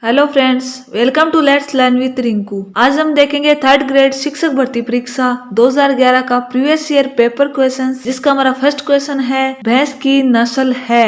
Hello friends, welcome to let's learn with Rinku. आज हम देखेंगे थर्ड ग्रेड शिक्षक भर्ती परीक्षा 2011 का प्रीवियस ईयर पेपर क्वेश्चंस, जिसका हमारा फर्स्ट क्वेश्चन है भैंस की नस्ल है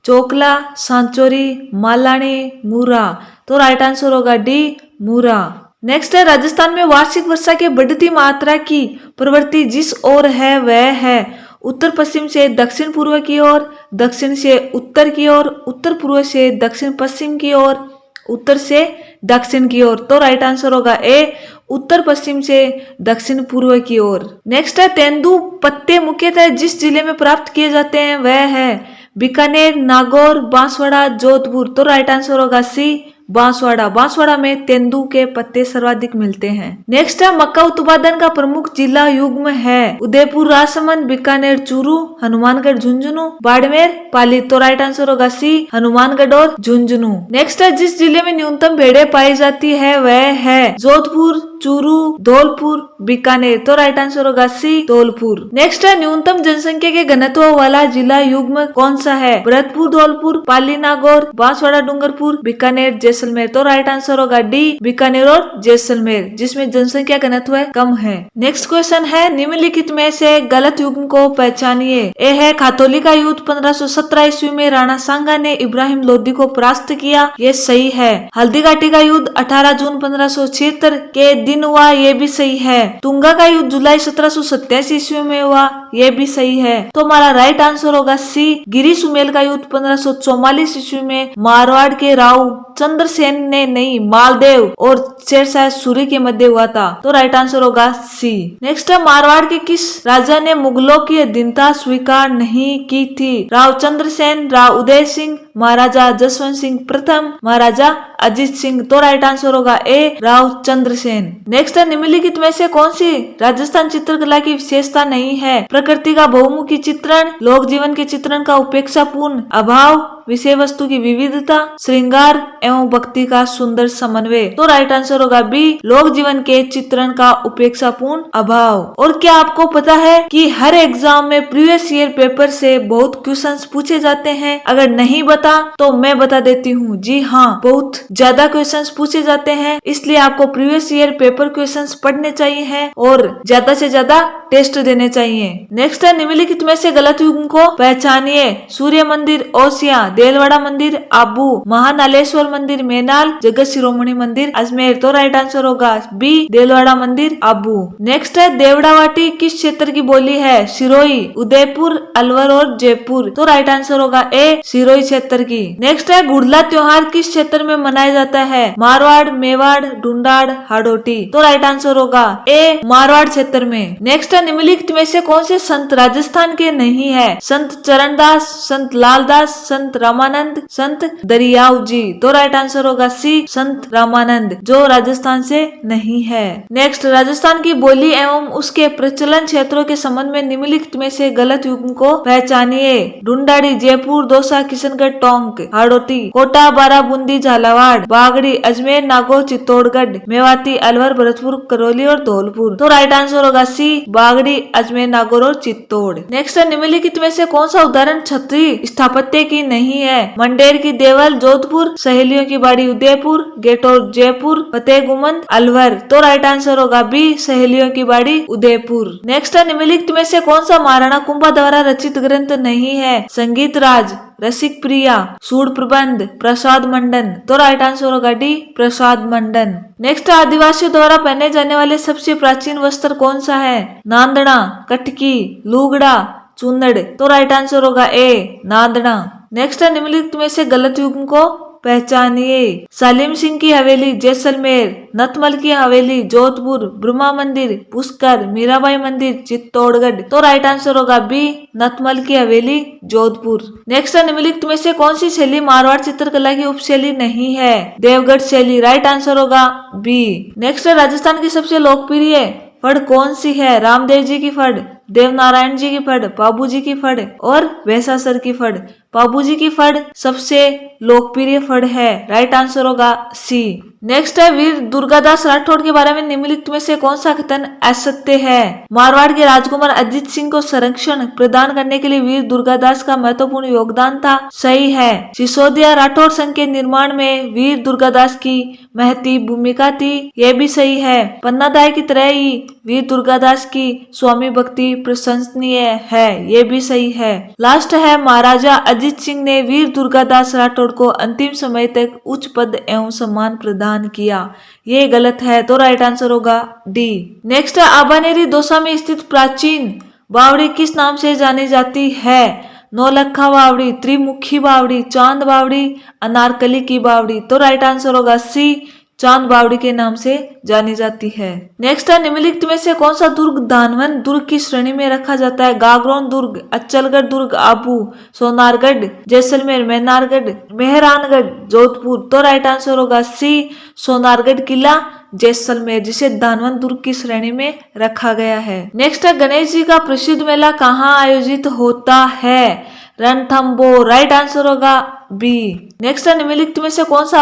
चोकला, सांचोरी, मालानी, मूरा। तो राइट आंसर होगा डी, मूरा। नेक्स्ट है राजस्थान में वार्षिक वर्षा के बढ़ती मात्रा की प्रवृत्ति जिस ओर है वह है उत्तर पश्चिम से दक्षिण पूर्व की ओर, दक्षिण से उत्तर की ओर, उत्तर पूर्व से दक्षिण पश्चिम की ओर, उत्तर से दक्षिण की ओर। तो राइट आंसर होगा ए, उत्तर पश्चिम से दक्षिण पूर्व की ओर। नेक्स्ट है तेंदू पत्ते मुख्यतः जिस जिले में प्राप्त किए जाते हैं वह है बीकानेर, नागौर, बांसवाड़ा, जोधपुर। तो राइट आंसर होगा सी, बांसवाड़ा। बांसवाड़ा में तेंदू के पत्ते सर्वाधिक मिलते हैं। नेक्स्ट है मक्का उत्पादन का प्रमुख जिला युग्म है उदयपुर, राजसमंद, बीकानेर, चूरू, हनुमानगढ़, झुंझुनू, बाड़मेर, पाली। तो राइट आंसर होगा सी, हनुमानगढ़ और झुंझुनू। नेक्स्ट है जिस जिले में न्यूनतम भेड़ें पाई जाती है वह है जोधपुर, चूरू, धौलपुर, बीकानेर। तो राइट आंसर होगा सी, धौलपुर। नेक्स्ट है न्यूनतम जनसंख्या के घनत्व वाला जिला युग्म कौन सा है भरतपुर, धौलपुर, पाली, नागौर, बांसवाड़ा, डूंगरपुर, बीकानेर, जैसलमेर। तो राइट आंसर होगा डी, बीकानेर और जैसलमेर, जिसमें जनसंख्या घनत्व कम है। नेक्स्ट क्वेश्चन है निम्नलिखित में से गलत युग्म को पहचानिए। ए है खातौली का युद्ध 1517 ईस्वी में राणा सांगा ने इब्राहिम लोदी को परास्त किया, ये सही है। हल्दी घाटी का युद्ध 18 जून 1576 के दिन हुआ, ये भी सही है। तुंगा का युद्ध जुलाई 1787 ईस्वी में हुआ, ये भी सही है। तो हमारा राइट आंसर होगा सी, गिरी सुमेल का युद्ध 1544 ईस्वी में मारवाड़ के राव चंद्रसेन ने नहीं मालदेव और शेरशाह सूरी के मध्य हुआ था। तो राइट आंसर होगा सी। नेक्स्ट है मारवाड़ के किस राजा ने मुगलों की अधीनता स्वीकार नहीं की थी राव चंद्रसेन, राव उदय सिंह, महाराजा जसवंत सिंह प्रथम, महाराजा अजीत सिंह। तो राइट आंसर होगा ए, राव चंद्रसेन। नेक्स्ट है निम्नलिखित में से कौन सी राजस्थान चित्रकला की विशेषता नहीं है प्रकृति का बहुमुखी चित्रण, लोक जीवन के चित्रण का उपेक्षापूर्ण अभाव, विषय वस्तु की विविधता, श्रृंगार एवं भक्ति का सुंदर समन्वय। तो राइट आंसर होगा बी, लोक जीवन के चित्रण का उपेक्षापूर्ण अभाव। और क्या आपको पता है कि हर एग्जाम में प्रीवियस ईयर पेपर से बहुत क्वेश्चंस पूछे जाते हैं? अगर नहीं बता तो मैं बता देती हूँ, जी हाँ, बहुत ज्यादा क्वेश्चंस पूछे जाते हैं, इसलिए आपको प्रीवियस ईयर पेपर क्वेश्चंस पढ़ने चाहिए हैं और ज्यादा से ज्यादा टेस्ट देने चाहिए। नेक्स्ट है निम्नलिखित में से गलत युग्म को पहचानिए। सूर्य मंदिर ओसिया, देलवाड़ा मंदिर आबू, महानालेश्वर मंदिर मेनाल, जगत शिरोमणि मंदिर अजमेर। तो राइट आंसर होगा बी, देलवाड़ा मंदिर आबू। नेक्स्ट है देवड़ावाटी किस क्षेत्र की बोली है सिरोही, उदयपुर, अलवर और जयपुर। तो राइट आंसर होगा ए, सिरोही क्षेत्र की। नेक्स्ट है गुड़ला त्योहार किस क्षेत्र में मनाया जाता है मारवाड़, मेवाड़, ढूंढाड़, हाड़ोटी। तो राइट आंसर होगा ए, मारवाड़ क्षेत्र में। नेक्स्ट है निम्नलिखित में से कौन से संत राजस्थान के नहीं है संत चरणदास, संत लालदास, संत रामानंद, संत दरियाव जी। तो राइट आंसर होगा सी, संत रामानंद, जो राजस्थान से नहीं है। नेक्स्ट राजस्थान की बोली एवं उसके प्रचलन क्षेत्रों के संबंध में निम्नलिखित में से गलत युग्म को पहचानिए। ढूंढाड़ी, जयपुर, दौसा, किशनगढ़, टोंक, हाड़ोती, कोटा, बारा, बूंदी, झालावाड़, बागड़ी, अजमेर, नागौर, चित्तौड़गढ़, मेवाती, अलवर, भरतपुर, करौली और धौलपुर। तो राइट आंसर होगा सी, बागड़ी, अजमेर, नागौर और चित्तौड़। नेक्स्ट निम्नलिखित में से कौन सा उदाहरण क्षत्रिय स्थापत्य की नहीं है मंडेर की देवल जोधपुर, सहेलियों की बाड़ी उदयपुर, गेट और जयपुर, फतेह गुमंद अलवर। तो राइट आंसर होगा बी, सहेलियों की बाड़ी उदयपुर। नेक्स्ट निम्नलिखित में से कौन सा महाराणा कुंभा द्वारा रचित ग्रंथ नहीं है संगीत राज, रसिक प्रिया, सूड प्रबंध, प्रसाद मंडन। तो राइट आंसर होगा डी, प्रसाद मंडन। नेक्स्ट आदिवासियों द्वारा पहने जाने वाले सबसे प्राचीन वस्त्र कौन सा है नांदड़ा, कटकी, लूगड़ा, चुन्नड़। तो राइट आंसर होगा ए, नांदड़ा। नेक्स्ट निम्नलिखित में से गलत युग्म को पहचानिए। सलीम सिंह की हवेली जैसलमेर, नथमल की हवेली जोधपुर, ब्रह्मा मंदिर पुष्कर, मीराबाई मंदिर चित्तौड़गढ़। तो राइट आंसर होगा बी, नथमल की हवेली जोधपुर। नेक्स्ट निम्नलिखित में से कौन सी शैली मारवाड़ चित्रकला की उपशैली नहीं है देवगढ़ शैली। राइट आंसर होगा बी। नेक्स्ट राजस्थान की सबसे लोकप्रिय फड़ कौन सी है रामदेव जी की फड़, देवनारायण जी की फड़, बाबू जी की फड़ और वैसासर की फड़। बाबूजी की फड़ सबसे लोकप्रिय फड़ है। राइट आंसर होगा सी। नेक्स्ट है वीर दुर्गादास राठौड़ के बारे में निम्नलिखित में से कौन सा कथन असत्य है। मारवाड़ के राजकुमार अजीत सिंह को संरक्षण प्रदान करने के लिए वीर दुर्गादास का महत्वपूर्ण योगदान था। सही है। सिसोदिया राठौड़ संघ के निर्माण में वीर दुर्गादास की महती भूमिका थी। यह भी सही है। पन्नादाय की तरह ही वीर दुर्गादास की स्वामी भक्ति प्रशंसनीय है। यह भी सही है। लास्ट है महाराजा अजीत सिंह ने वीर दुर्गादास राठौड़ को अंतिम समय तक उच्च पद एवं सम्मान प्रदान किया। ये गलत है, तो राइट आंसर होगा डी। नेक्स्ट है आबानेरी दौसा में स्थित प्राचीन बावड़ी किस नाम से जानी जाती है। नौलखा बावड़ी, त्रिमुखी बावड़ी, चांद बावड़ी, अनारकली की बावड़ी। तो राइट आंसर होगा सी, चांद बावड़ी के नाम से जानी जाती है। नेक्स्ट है निम्नलिखित में से कौन सा दुर्ग धानवन दुर्ग की श्रेणी में रखा जाता है। गागरोन दुर्ग, अच्चलगढ़ दुर्ग, आबू, सोनारगढ़, जैसलमेर, मेहरानगढ़, जोधपुर। तो राइट आंसर होगा सी, सोनारगढ़ किला जैसलमेर, जिसे धानवन दुर्ग की श्रेणी में रखा गया है। नेक्स्ट है गणेश जी का प्रसिद्ध मेला कहाँ आयोजित होता है। रणथंबोर। राइट आंसर होगा बी। नेक्स्ट है निम्नलिखित में से कौन सा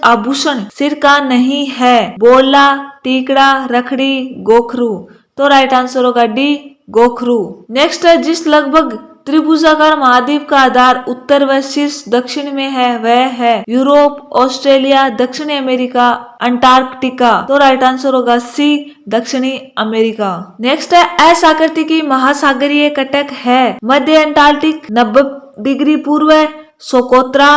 आभूषण सिर का नहीं है। बोला, टीकड़ा, रखड़ी, गोखरू। तो राइट आंसर होगा डी, गोखरू। नेक्स्ट है जिस लगभग त्रिभुजाकार महाद्वीप का आधार उत्तर व शीर्ष दक्षिण में है वह है यूरोप, ऑस्ट्रेलिया, दक्षिणी अमेरिका, अंटार्कटिका। तो राइट आंसर होगा सी, दक्षिणी अमेरिका। नेक्स्ट है असाकृति की महासागरीय कटक है। मध्य अंटार्कटिक, 90 डिग्री पूर्व, सोकोत्रा,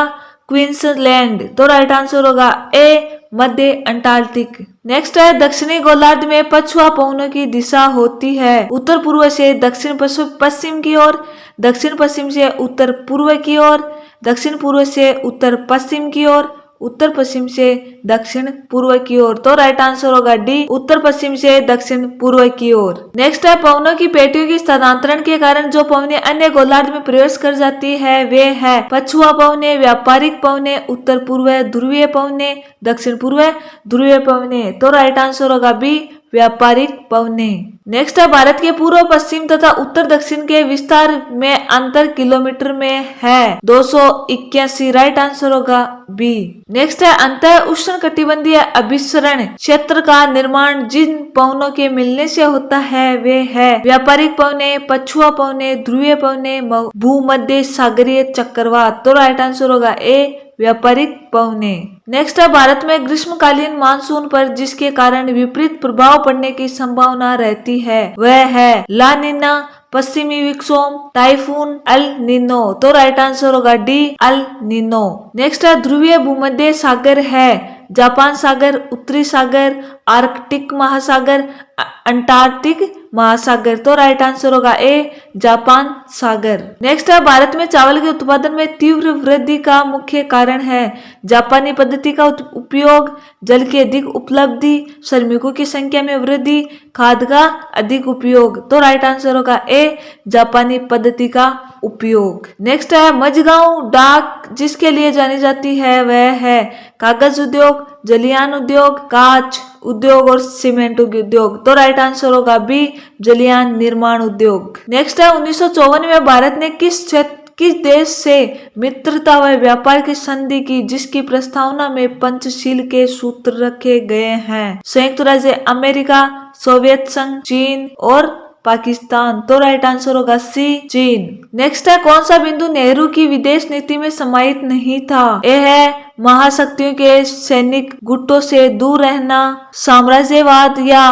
क्वींसलैंड। तो राइट आंसर होगा ए, मध्य अंटार्कटिक। नेक्स्ट है दक्षिणी गोलार्ध में पछुआ पवनों की दिशा होती है उत्तर पूर्व से दक्षिण पश्चिम की ओर, दक्षिण पश्चिम से उत्तर पूर्व की ओर, दक्षिण पूर्व से उत्तर पश्चिम की ओर, उत्तर पश्चिम से दक्षिण पूर्व की ओर। तो राइट आंसर होगा डी, उत्तर पश्चिम से दक्षिण पूर्व की ओर। नेक्स्ट है पवनों की पेटियों की स्थानांतरण के कारण जो पवने अन्य गोलार्ध में प्रवेश कर जाती है वे है पछुआ पवने, व्यापारिक पवने, उत्तर पूर्व ध्रुवीय पवने, दक्षिण पूर्व ध्रुवीय पवने। तो राइट आंसर होगा बी, व्यापारिक पवने। नेक्स्ट है भारत के पूर्व पश्चिम तथा उत्तर दक्षिण के विस्तार में अंतर किलोमीटर में है 281। राइट आंसर होगा बी। नेक्स्ट है अंतः उष्ण कटिबंधीय अभिसरण क्षेत्र का निर्माण जिन पवनों के मिलने से होता है वे है व्यापारिक पवने, पछुआ पवने, ध्रुवीय पवने, भूमध्य सागरीय चक्रवात। तो राइट आंसर होगा ए, व्यापारिक पवने। नेक्स्ट है भारत में ग्रीष्मकालीन मानसून पर जिसके कारण विपरीत प्रभाव पड़ने की संभावना रहती है वह है ला नीना, पश्चिमी विक्षोभ, टाइफून, अल नीनो। तो राइट आंसर होगा डी, अल नीनो। नेक्स्ट है ध्रुवीय भूमध्य सागर है जापान सागर, उत्तरी सागर, आर्कटिक महासागर, अंटार्कटिक महासागर। तो राइट आंसर होगा ए, जापान सागर। नेक्स्ट है भारत में चावल के उत्पादन में तीव्र वृद्धि का मुख्य कारण है जापानी पद्धति का उपयोग, जल की अधिक उपलब्धि, श्रमिकों की संख्या में वृद्धि, खाद का अधिक उपयोग। तो राइट आंसर होगा ए, जापानी पद्धति का उपयोग। नेक्स्ट है मझगांव डाक जिसके लिए जानी जाती है वह है कागज उद्योग, जलियान उद्योग, कांच उद्योग और सीमेंट उद्योग। तो राइट आंसर होगा बी, जलियान निर्माण उद्योग। नेक्स्ट है 1954 में भारत ने किस देश से मित्रता व व्यापार की संधि की जिसकी प्रस्तावना में पंचशील के सूत्र रखे गए हैं। संयुक्त राज्य अमेरिका, सोवियत संघ, चीन और पाकिस्तान। तो राइट आंसर होगा सी, चीन। नेक्स्ट है कौन सा बिंदु नेहरू की विदेश नीति में समाहित नहीं था। यह है महाशक्तियों के सैनिक गुटों से दूर रहना, साम्राज्यवाद या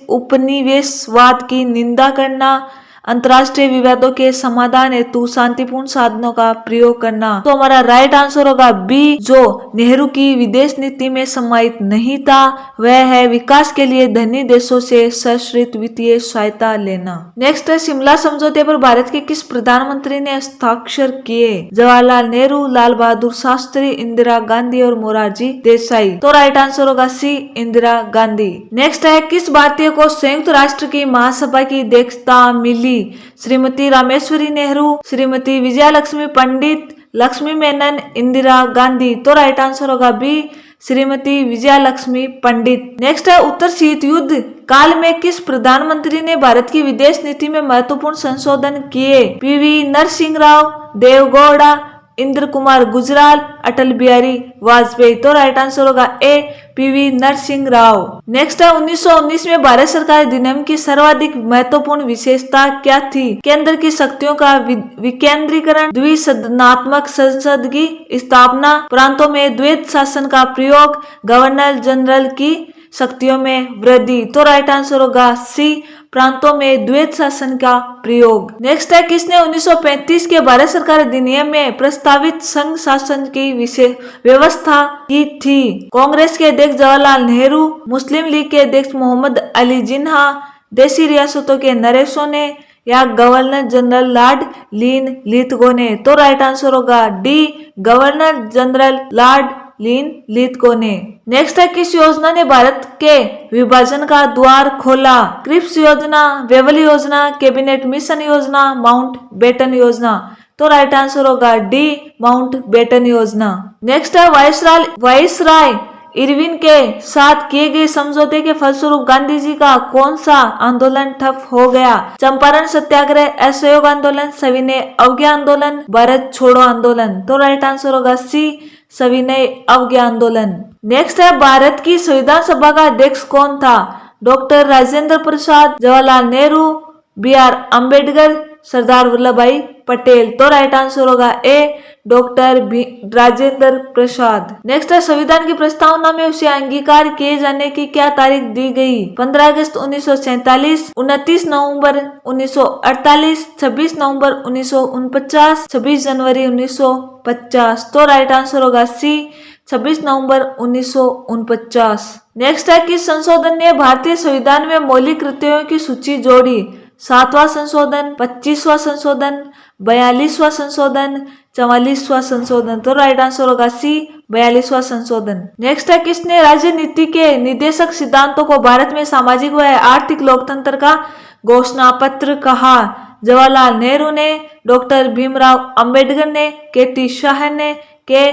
उपनिवेशवाद की निंदा करना, अंतर्राष्ट्रीय विवादों के समाधान हेतु शांतिपूर्ण साधनों का प्रयोग करना। तो हमारा राइट आंसर होगा बी, जो नेहरू की विदेश नीति में समाहित नहीं था वह है विकास के लिए धनी देशों से सशर्त वित्तीय सहायता लेना। नेक्स्ट है शिमला समझौते पर भारत के किस प्रधानमंत्री ने हस्ताक्षर किए। जवाहरलाल नेहरू, लाल बहादुर शास्त्री, इंदिरा गांधी और मोरारजी देसाई। तो राइट आंसर होगा सी, इंदिरा गांधी। नेक्स्ट है किस भारतीय को संयुक्त राष्ट्र की महासभा की अध्यक्षता मिली। श्रीमती रामेश्वरी नेहरू, श्रीमती विजयालक्ष्मी पंडित, लक्ष्मी मेनन, इंदिरा गांधी। तो राइट आंसर होगा बी, श्रीमती विजयालक्ष्मी पंडित। नेक्स्ट है उत्तर शीत युद्ध काल में किस प्रधानमंत्री ने भारत की विदेश नीति में महत्वपूर्ण संशोधन किए? पीवी नरसिंह राव, देवगौड़ा, इंद्र कुमार गुजराल, अटल बिहारी वाजपेयी। तो राइट आंसर होगा ए, पीवी नरसिंह राव। नेक्स्ट है 1919 में भारत सरकार अधिनियम की सर्वाधिक महत्वपूर्ण विशेषता क्या थी? केंद्र की शक्तियों का विकेंद्रीकरण, द्विसदनात्मक संसद की स्थापना, प्रांतों में द्वैध शासन का प्रयोग, गवर्नर जनरल की शक्तियों में वृद्धि। तो राइट आंसर होगा सी, प्रांतों में द्वैध शासन का प्रयोग। नेक्स्ट है किसने 1935 के भारत सरकार अधिनियम में प्रस्तावित संघ शासन की व्यवस्था की थी? कांग्रेस के अध्यक्ष जवाहरलाल नेहरू, मुस्लिम लीग के अध्यक्ष मोहम्मद अली जिन्ना, देशी रियासतों के नरेशों ने या गवर्नर जनरल लॉर्ड लीन लिथगो ने? तो राइट आंसर होगा डी, गवर्नर जनरल लॉर्ड लीन लिथगो ने। नेक्स्ट है किस योजना ने भारत के विभाजन का द्वार खोला? क्रिप्स योजना, वेवल योजना, कैबिनेट मिशन योजना, माउंट बेटन योजना। तो राइट आंसर होगा डी, माउंट बेटन योजना। नेक्स्ट है वायसराय इरविन के साथ किए गए समझौते के फलस्वरूप गांधी जी का कौन सा आंदोलन ठप हो गया? चंपारण सत्याग्रह, असहयोग आंदोलन, सविनय अवज्ञा आंदोलन, भारत छोड़ो आंदोलन। तो राइट आंसर होगा सी, सविनय अवज्ञा आंदोलन। नेक्स्ट है भारत की संविधान सभा का अध्यक्ष कौन था? Doctor Rajendra Prasad, Jawaharlal Nehru, B R Ambedkar, Sardar Vallabhbhai Patel. तो राइट आंसर होगा A, doctor Rajendra Prasad. Next है संविधान की प्रस्तावना में उसे अंगीकार किए जाने की क्या तारीख दी गई? 15 अगस्त 1947, 29 नवंबर 1948, 26 नवंबर 1949, 26 जनवरी 1950। तो राइट आंसर होगा सी, 26 नवंबर 1949। नेक्स्ट है किस संशोधन ने भारतीय संविधान में मौलिक कर्तव्यों की सूची जोड़ी? 7वां संशोधन, 25वां संशोधन, 42वां संशोधन, 44वां संशोधन। तो राइट आंसर होगा सी, 42वां संशोधन। नेक्स्ट है किसने राजनीति के निर्देशक सिद्धांतों को भारत में सामाजिक व आर्थिक लोकतंत्र का घोषणा पत्र कहा? जवाहरलाल नेहरू ने, डॉक्टर भीमराव अंबेडकर ने, के.टी. शाह ने, के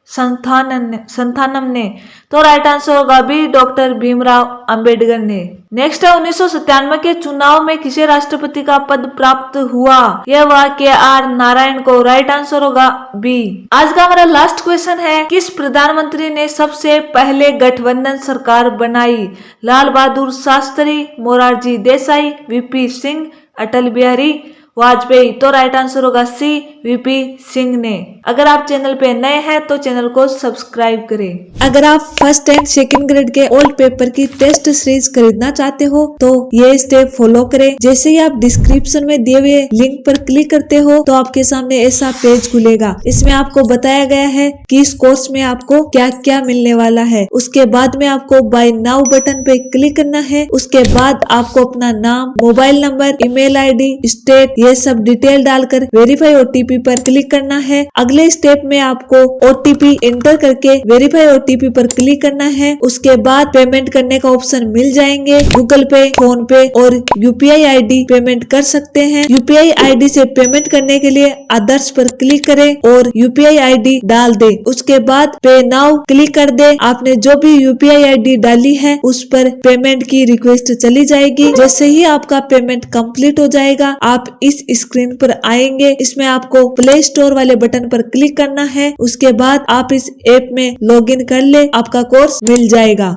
संथानम ने। तो राइट आंसर होगा बी, डॉक्टर भीमराव अंबेडकर ने। नेक्स्ट है 1997 के चुनाव में किसे राष्ट्रपति का पद प्राप्त हुआ? यह हुआ के.आर. नारायण को। राइट आंसर होगा बी। आज का हमारा लास्ट क्वेश्चन है किस प्रधानमंत्री ने सबसे पहले गठबंधन सरकार बनाई? लाल बहादुर शास्त्री, मोरारजी देसाई, वीपी सिंह, अटल बिहारी वाजपेयी। तो राइट आंसर होगा सी, वीपी सिंह ने। अगर आप चैनल पे नए हैं तो चैनल को सब्सक्राइब करें। अगर आप फर्स्ट एंड सेकंड ग्रेड के ओल्ड पेपर की टेस्ट सीरीज खरीदना चाहते हो तो ये स्टेप फॉलो करें। जैसे ही आप डिस्क्रिप्शन में दिए हुए लिंक पर क्लिक करते हो तो आपके सामने ऐसा पेज खुलेगा। इसमें आपको बताया गया है कि इस कोर्स में आपको क्या क्या मिलने वाला है। उसके बाद में आपको बाय नाउ बटन पे क्लिक करना है। उसके बाद आपको अपना नाम, mobile number, email ID, state, ये सब डिटेल डालकर वेरीफाई ओटीपी पर क्लिक करना है। अगले स्टेप में आपको ओटीपी एंटर करके वेरीफाई ओटीपी पर क्लिक करना है। उसके बाद पेमेंट करने का ऑप्शन मिल जाएंगे। गूगल पे, फोन पे और यूपीआई आईडी पेमेंट कर सकते हैं। यूपीआई आईडी से पेमेंट करने के लिए अदर्स पर क्लिक करें और यूपीआई आईडी डाल दे। उसके बाद पे नाउ क्लिक कर दे। आपने जो भी यूपीआई आईडी डाली है उस पर पेमेंट की रिक्वेस्ट चली जाएगी। जैसे ही आपका पेमेंट कंप्लीट हो जाएगा आप इस स्क्रीन पर आएंगे। इसमें आपको प्ले स्टोर वाले बटन पर क्लिक करना है। उसके बाद आप इस ऐप में लॉगिन कर ले, आपका कोर्स मिल जाएगा।